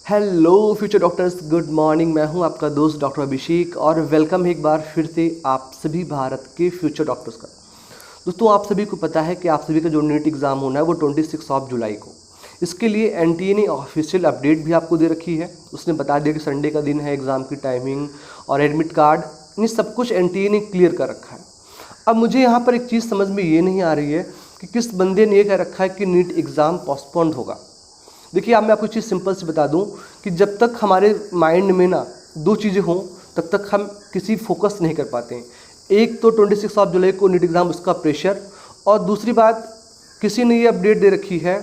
Hello future doctors, good morning. मैं हूं आपका दोस्त डॉक्टर अभिषेक और वेलकम है एक बार फिर से आप सभी भारत के फ्यूचर डॉक्टर्स का। दोस्तों, आप सभी को पता है कि आप सभी का जो नीट एग्ज़ाम होना है वो 26 जुलाई को। इसके लिए एनटीए ने ऑफिशियल अपडेट भी आपको दे रखी है। उसने बता दिया कि संडे का दिन है, एग्ज़ाम की टाइमिंग और एडमिट कार्ड, ये सब कुछ एनटीए ने क्लियर कर रखा है। अब मुझे यहाँ पर एक चीज़ समझ में ये नहीं आ रही है कि किस बंदे ने ये कह रखा है कि नीट एग्ज़ाम पोस्टपोन्ड होगा। देखिए, अब मैं आपको चीज़ सिंपल से बता दूं कि जब तक हमारे माइंड में ना दो चीज़ें हों तब तक हम किसी फोकस नहीं कर पाते हैं। एक तो 26 जुलाई को नीट एग्ज़ाम, उसका प्रेशर, और दूसरी बात किसी ने ये अपडेट दे रखी है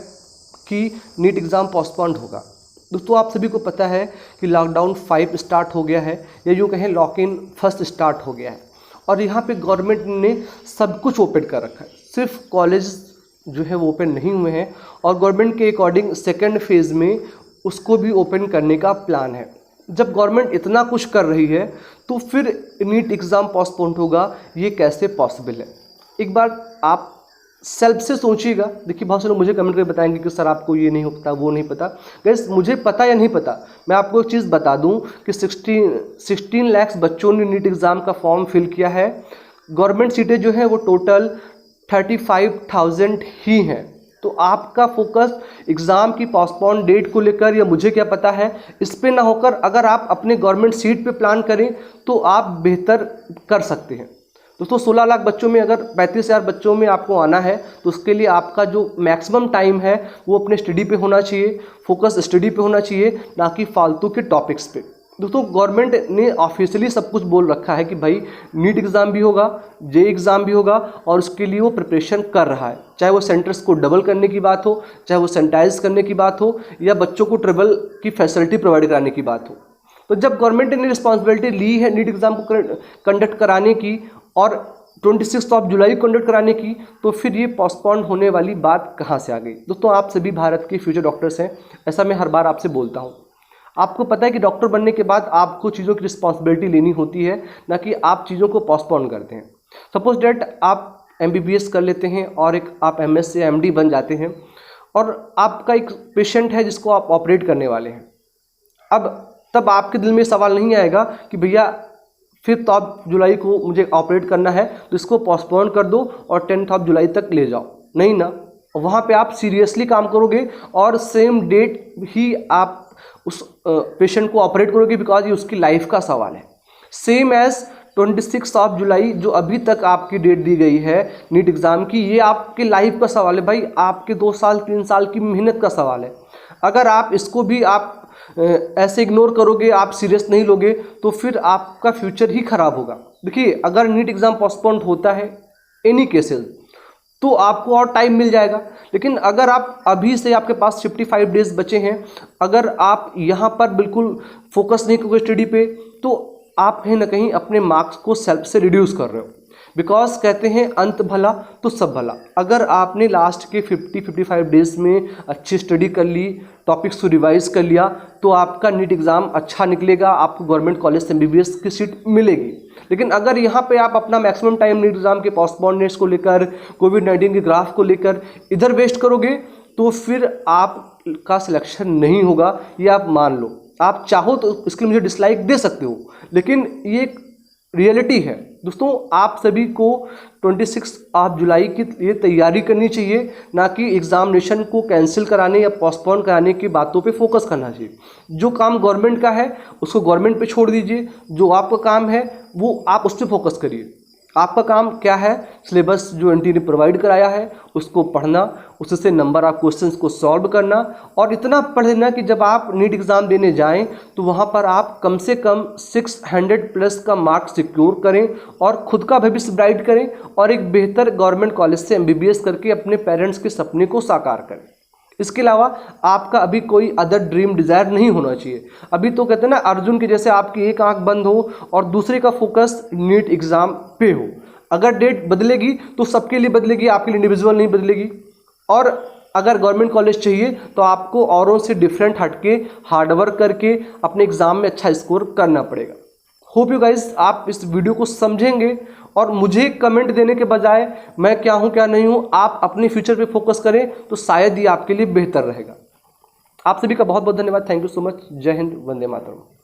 कि नीट एग्ज़ाम पोस्टपोन्ड होगा। दोस्तों, आप सभी को पता है कि लॉकडाउन 5 स्टार्ट हो गया है, या यूँ कहें लॉक इन फर्स्ट स्टार्ट हो गया है, और यहाँ पे गवर्नमेंट ने सब कुछ ओपन कर रखा है। सिर्फ कॉलेज जो है वो ओपन नहीं हुए हैं, और गवर्नमेंट के अकॉर्डिंग सेकेंड फेज़ में उसको भी ओपन करने का प्लान है। जब गवर्नमेंट इतना कुछ कर रही है तो फिर नीट एग्ज़ाम पोस्टपोन होगा, ये कैसे पॉसिबल है? एक बार आप सेल्फ से सोचिएगा। देखिए, बहुत से लोग मुझे कमेंट करके बताएंगे कि सर आपको ये नहीं पता, वो नहीं पता। गाइस, मुझे पता या नहीं पता, मैं आपको एक चीज़ बता दूं कि 16 लाख बच्चों ने नीट एग्ज़ाम का फॉर्म फिल किया है। गवर्नमेंट सीटें जो है वो टोटल 35,000 ही हैं। तो आपका फोकस एग्ज़ाम की पोस्टपोन डेट को लेकर, या मुझे क्या पता है, इस पे ना होकर अगर आप अपने गवर्नमेंट सीट पे प्लान करें तो आप बेहतर कर सकते हैं। दोस्तों, 16 लाख बच्चों में अगर 35,000 बच्चों में आपको आना है तो उसके लिए आपका जो मैक्सिमम टाइम है वो अपने स्टडी पे होना चाहिए, फोकस स्टडी पे होना चाहिए, ना कि फालतू के टॉपिक्स पे। दोस्तों, गवर्नमेंट ने ऑफिशियली सब कुछ बोल रखा है कि भाई नीट एग्ज़ाम भी होगा, जे एग्ज़ाम भी होगा, और उसके लिए वो प्रिपरेशन कर रहा है। चाहे वो सेंटर्स को डबल करने की बात हो, चाहे वो सैनिटाइज करने की बात हो, या बच्चों को ट्रेवल की फैसिलिटी प्रोवाइड कराने की बात हो। तो जब गवर्नमेंट ने रिस्पॉन्सिबिलिटी ली है नीट एग्ज़ाम को कंडक्ट कराने की और 26 जुलाई को कंडक्ट कराने की, तो फिर ये पोस्टपोन होने वाली बात कहाँ से आ गई? दोस्तों, आप सभी भारत के फ्यूचर डॉक्टर्स हैं, ऐसा मैं हर बार आपसे बोलता हूँ। आपको पता है कि डॉक्टर बनने के बाद आपको चीज़ों की रिस्पॉन्सिबिलिटी लेनी होती है, ना कि आप चीज़ों को पोस्टपोन करते हैं। सपोज डेट आप MBBS कर लेते हैं और एक आप MS से MD बन जाते हैं, और आपका एक पेशेंट है जिसको आप ऑपरेट करने वाले हैं। अब तब आपके दिल में सवाल नहीं आएगा कि भैया 5 जुलाई को मुझे ऑपरेट करना है तो इसको पोस्टपोन कर दो और 10 जुलाई तक ले जाओ। नहीं ना, वहाँ पे आप सीरियसली काम करोगे और सेम डेट ही आप उस पेशेंट को ऑपरेट करोगे, बिकॉज ये उसकी लाइफ का सवाल है। सेम एज 26 जुलाई जो अभी तक आपकी डेट दी गई है नीट एग्ज़ाम की, ये आपकी लाइफ का सवाल है भाई, आपके 2 साल 3 साल की मेहनत का सवाल है। अगर आप इसको भी आप ऐसे इग्नोर करोगे, आप सीरियस नहीं लोगे, तो फिर आपका फ्यूचर ही खराब होगा। देखिए, अगर नीट एग्ज़ाम पोस्टपोन्ड होता है एनी केसेस तो आपको और टाइम मिल जाएगा, लेकिन अगर आप अभी से, आपके पास 55 डेज बचे हैं, अगर आप यहाँ पर बिल्कुल फोकस नहीं करोगे स्टडी पे, तो आप कहीं ना कहीं अपने मार्क्स को सेल्फ से रिड्यूस कर रहे हो। बिकॉज कहते हैं अंत भला तो सब भला। अगर आपने लास्ट के 50-55 डेज में अच्छी स्टडी कर ली, टॉपिक्स को रिवाइज कर लिया, तो आपका नीट एग्ज़ाम अच्छा निकलेगा, आपको गवर्नमेंट कॉलेज से MBBS की सीट मिलेगी। लेकिन अगर यहाँ पे आप अपना मैक्सिमम टाइम नीट एग्ज़ाम के पोस्टपोनमेंट्स को लेकर, कोविड-19 के ग्राफ को लेकर इधर वेस्ट करोगे, तो फिर आपका सिलेक्शन नहीं होगा, ये आप मान लो। आप चाहो तो इसके लिए मुझे डिसलाइक दे सकते हो, लेकिन ये एक रियलिटी है। दोस्तों, आप सभी को 26 जुलाई की ये तैयारी करनी चाहिए, ना कि एग्जामिनेशन को कैंसिल कराने या पोस्टपोन कराने की बातों पे फोकस करना चाहिए। जो काम गवर्नमेंट का है उसको गवर्नमेंट पे छोड़ दीजिए, जो आपका काम है वो आप उस पर फोकस करिए। आपका काम क्या है? सिलेबस जो एनटीए ने प्रोवाइड कराया है उसको पढ़ना, उससे नंबर ऑफ क्वेश्चंस को सॉल्व करना, और इतना पढ़ लेना कि जब आप नीट एग्ज़ाम देने जाएं तो वहां पर आप कम से कम 600+ का मार्क सिक्योर करें और खुद का भविष्य ब्राइट करें, और एक बेहतर गवर्नमेंट कॉलेज से MBBS करके अपने पेरेंट्स के सपने को साकार करें। इसके अलावा आपका अभी कोई अदर ड्रीम डिज़ायर नहीं होना चाहिए। अभी तो कहते हैं ना, अर्जुन के जैसे आपकी एक आंख बंद हो और दूसरे का फोकस नीट एग्ज़ाम पे हो। अगर डेट बदलेगी तो सबके लिए बदलेगी, आपके लिए इंडिविजुअल नहीं बदलेगी। और अगर गवर्नमेंट कॉलेज चाहिए तो आपको औरों से डिफरेंट हटके हार्डवर्क करके अपने एग्ज़ाम में अच्छा स्कोर करना पड़ेगा। होप यू गाइज आप इस वीडियो को समझेंगे, और मुझे कमेंट देने के बजाय मैं क्या हूँ क्या नहीं हूँ, आप अपने फ्यूचर पे फोकस करें तो शायद ये आपके लिए बेहतर रहेगा। आप सभी का बहुत बहुत धन्यवाद। Thank you so much. जय हिंद, वंदे मातरम।